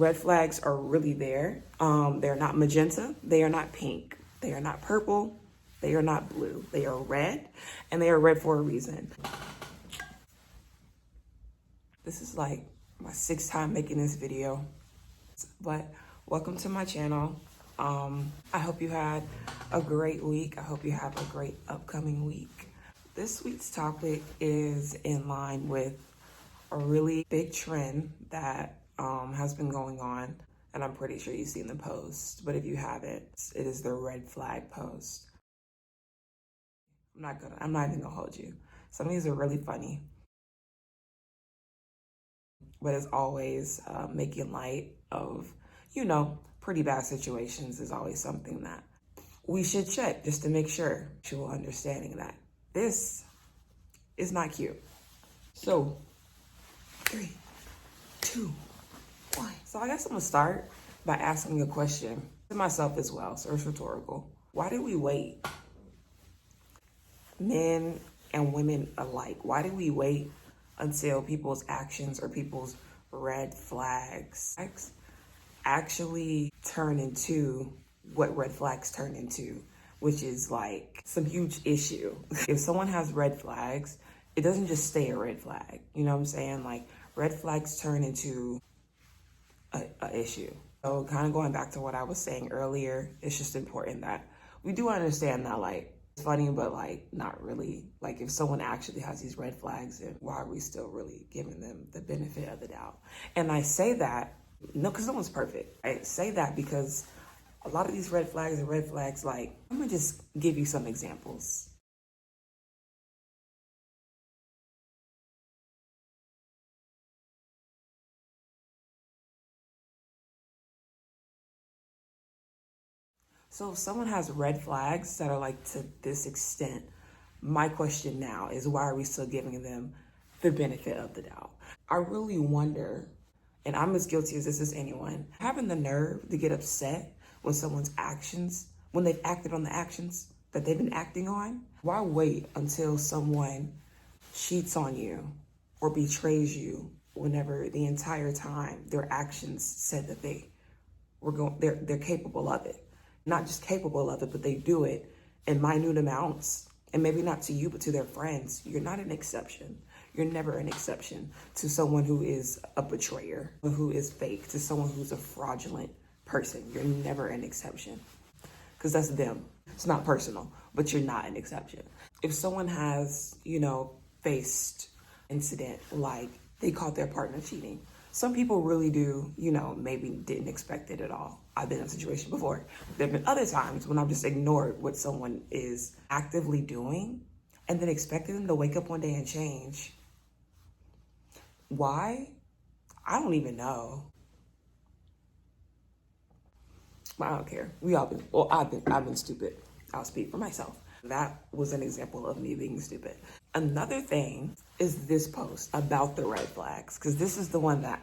red flags are really there. They're not magenta. They are not pink. They are not purple. They are not blue. They are red, and they are red for a reason. This is like my 6th time making this video, but welcome to my channel. I hope you had a great week. I hope you have a great upcoming week. This week's topic is in line with a really big trend that has been going on, and I'm pretty sure you've seen the post, but if you haven't, it is the red flag post. I'm not even gonna hold you. Some of these are really funny, but as always, making light of, pretty bad situations is always something that we should check just to make sure, actual understanding that this is not cute. So, 3, 2, 1. So I guess I'm gonna start by asking a question to myself as well, so it's rhetorical. Why do we wait? Men and women alike, why do we wait until people's actions or people's red flags actually turn into what red flags turn into, which is like some huge issue? If someone has red flags, it doesn't just stay a red flag. You know what I'm saying? Like, red flags turn into a issue. So kind of going back to what I was saying earlier, it's just important that we do understand that, like, it's funny, but like not really. Like, if someone actually has these red flags, then why are we still really giving them the benefit of the doubt? And I say that, because no one's perfect. I say that because a lot of these red flags, like, I'm gonna just give you some examples. So if someone has red flags that are like to this extent, my question now is, why are we still giving them the benefit of the doubt? I really wonder, and I'm as guilty as this as anyone, having the nerve to get upset when someone's actions, when they've acted on the actions that they've been acting on. Why wait until someone cheats on you or betrays you whenever the entire time their actions said that they're capable of it? Not just capable of it, but they do it in minute amounts. And maybe not to you, but to their friends. You're not an exception. You're never an exception to someone who is a betrayer, who is fake, to someone who's a fraudulent person. You're never an exception, because that's them. It's not personal, but you're not an exception. If someone has, faced incident like they caught their partner cheating, some people really do, maybe didn't expect it at all. I've been in a situation before. There have been other times when I've just ignored what someone is actively doing and then expected them to wake up one day and change. Why? I don't even know. But I don't care. I've been stupid. I'll speak for myself. That was an example of me being stupid. Another thing is this post about the red flags, because this is the one that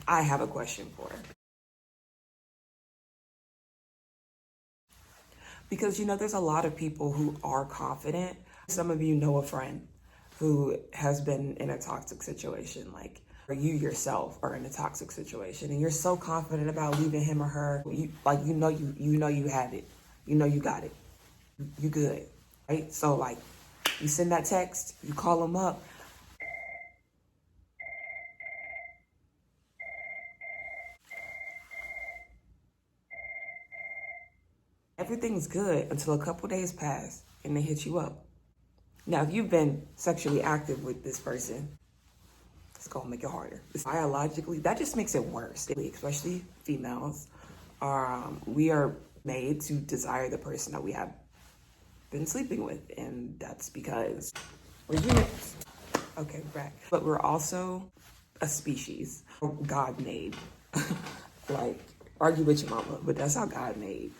I have a question for. Because, there's a lot of people who are confident. Some of you know a friend who has been in a toxic situation, like, or you yourself are in a toxic situation, and you're so confident about leaving him or her. You have it. You got it. You good, right? So, like, you send that text, you call them up. Everything's good until a couple days pass and they hit you up. Now, if you've been sexually active with this person, it's gonna make it harder. Biologically, that just makes it worse, especially females. We are made to desire the person that we have been sleeping with, and that's because we're humans. Okay, back. But we're also a species. God made. Like, argue with your mama, but that's how God made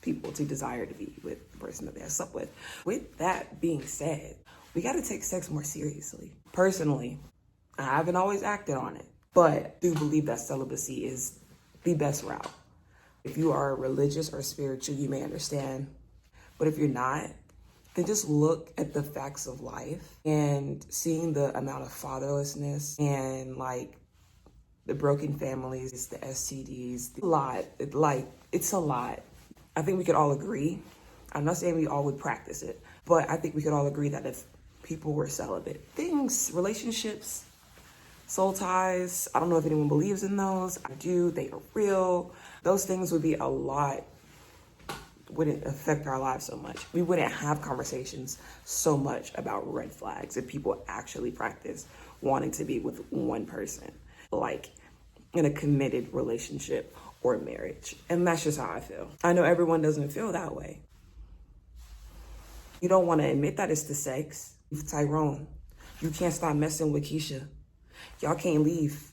people, to desire to be with the person that they have slept with. With that being said, we got to take sex more seriously. Personally, I haven't always acted on it, but I do believe that celibacy is the best route. If you are religious or spiritual, you may understand. But if you're not, then just look at the facts of life and seeing the amount of fatherlessness and, like, the broken families, the STDs, a lot. It's a lot. I think we could all agree. I'm not saying we all would practice it, but I think we could all agree that if people were celibate, relationships, soul ties, I don't know if anyone believes in those. I do. They are real. Those things would be a lot, wouldn't affect our lives so much. We wouldn't have conversations so much about red flags if people actually practice wanting to be with one person, like in a committed relationship or marriage. And that's just how I feel. I know everyone doesn't feel that way. You don't want to admit that it's the sex. Tyrone, you can't stop messing with Keisha. Y'all can't leave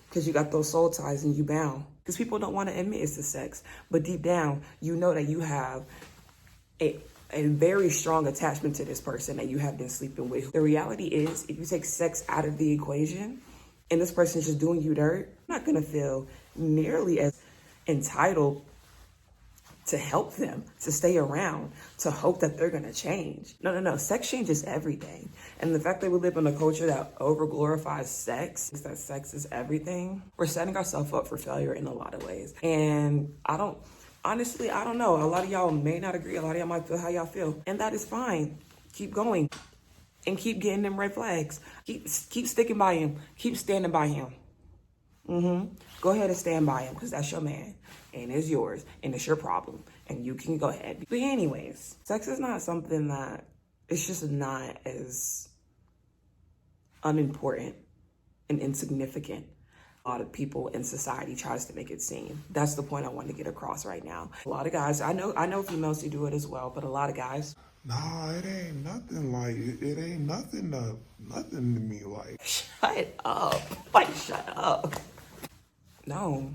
because you got those soul ties and you bound. Because people don't want to admit it's the sex. But deep down, you know that you have a very strong attachment to this person that you have been sleeping with. The reality is, if you take sex out of the equation and this person is just doing you dirt, you're not going to feel nearly as entitled to help them, to stay around, to hope that they're going to change. No. Sex changes everything. And the fact that we live in a culture that over-glorifies sex, that sex is everything, we're setting ourselves up for failure in a lot of ways. And honestly, I don't know. A lot of y'all may not agree. A lot of y'all might feel how y'all feel. And that is fine. Keep going. And keep getting them red flags. Keep sticking by him. Keep standing by him. Go ahead and stand by him because that's your man and it's yours and it's your problem and you can go ahead. But anyways, sex is not something that, it's just not as unimportant and insignificant a lot of people in society tries to make it seem. That's the point I want to get across right now. A lot of guys, I know females who do it as well, but a lot of guys, nah, it ain't nothing like it ain't nothing to me like. Shut up. Shut up. No.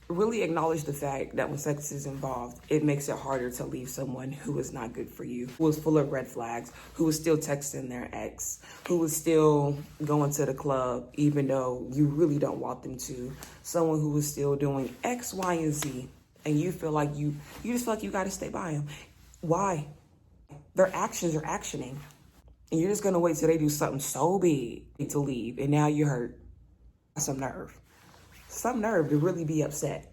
Really acknowledge the fact that when sex is involved, it makes it harder to leave someone who is not good for you, who is full of red flags, who is still texting their ex, who is still going to the club even though you really don't want them to, someone who is still doing X, Y, and Z, and you feel like you just feel like you got to stay by them. Why? Their actions are actioning, and you're just going to wait till they do something so big to leave, and now you're hurt. Some nerve to really be upset.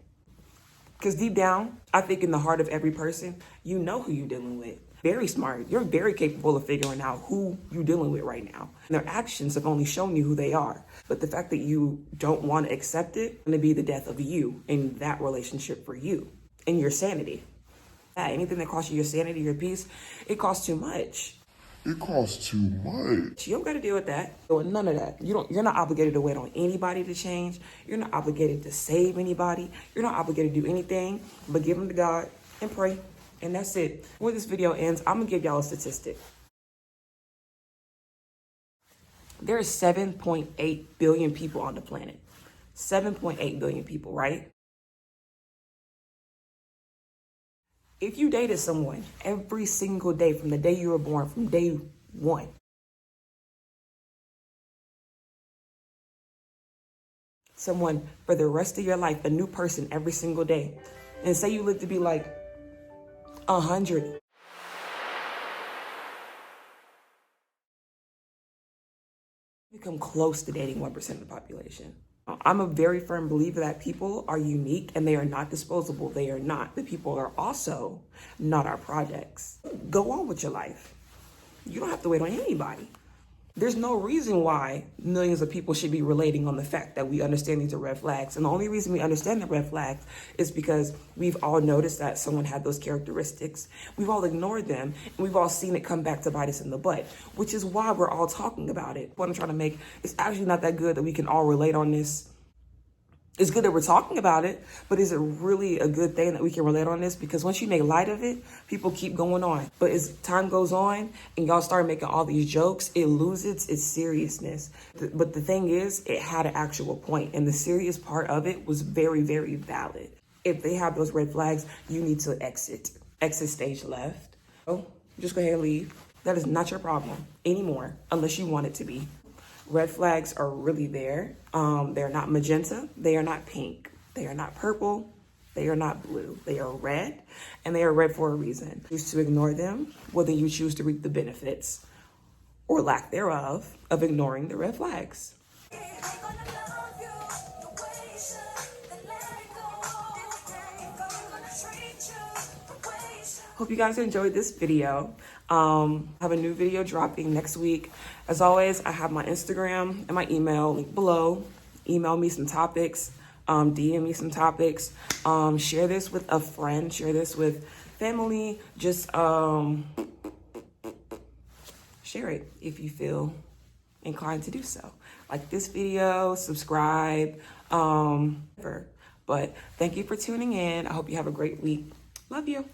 Because deep down, I think in the heart of every person, you know who you're dealing with. Very smart. You're very capable of figuring out who you're dealing with right now. And their actions have only shown you who they are. But the fact that you don't want to accept it is going to be the death of you in that relationship for you and your sanity. Yeah, anything that costs you your sanity, your peace, it costs too much. It costs too much. You don't got to deal with that. None of that. You're not obligated to wait on anybody to change. You're not obligated to save anybody. You're not obligated to do anything but give them to God and pray. And that's it. Where this video ends, I'm going to give y'all a statistic. There are 7.8 billion people on the planet. 7.8 billion people, right? If you dated someone every single day from the day you were born, from day one, someone for the rest of your life, a new person every single day, and say you live to be like 100, become close to dating 1% of the population. I'm a very firm believer that people are unique and they are not disposable. They are not. The people are also not our projects. Go on with your life. You don't have to wait on anybody. There's no reason why millions of people should be relating on the fact that we understand these are red flags. And the only reason we understand the red flags is because we've all noticed that someone had those characteristics. We've all ignored them, and we've all seen it come back to bite us in the butt, which is why we're all talking about it. What I'm trying to make, it's actually not that good that we can all relate on this. It's good that we're talking about it, but is it really a good thing that we can relate on this? Because once you make light of it, people keep going on. But as time goes on and y'all start making all these jokes, it loses its seriousness. But the thing is, it had an actual point, and the serious part of it was very, very valid. If they have those red flags, you need to exit. Exit stage left. Oh, just go ahead and leave. That is not your problem anymore, unless you want it to be. Red flags are really there. They're not magenta. They are not pink. They are not purple. They are not blue. They are red, and they are red for a reason. Choose to ignore them, whether you choose to reap the benefits or lack thereof of ignoring the red flags. Hope you guys enjoyed this video. I have a new video dropping next week. As always, I have my Instagram and my email link below. Email me some topics, DM me some topics, share this with a friend, share this with family, just share it if you feel inclined to do so. Like this video, subscribe, but thank you for tuning in. I hope you have a great week. Love you.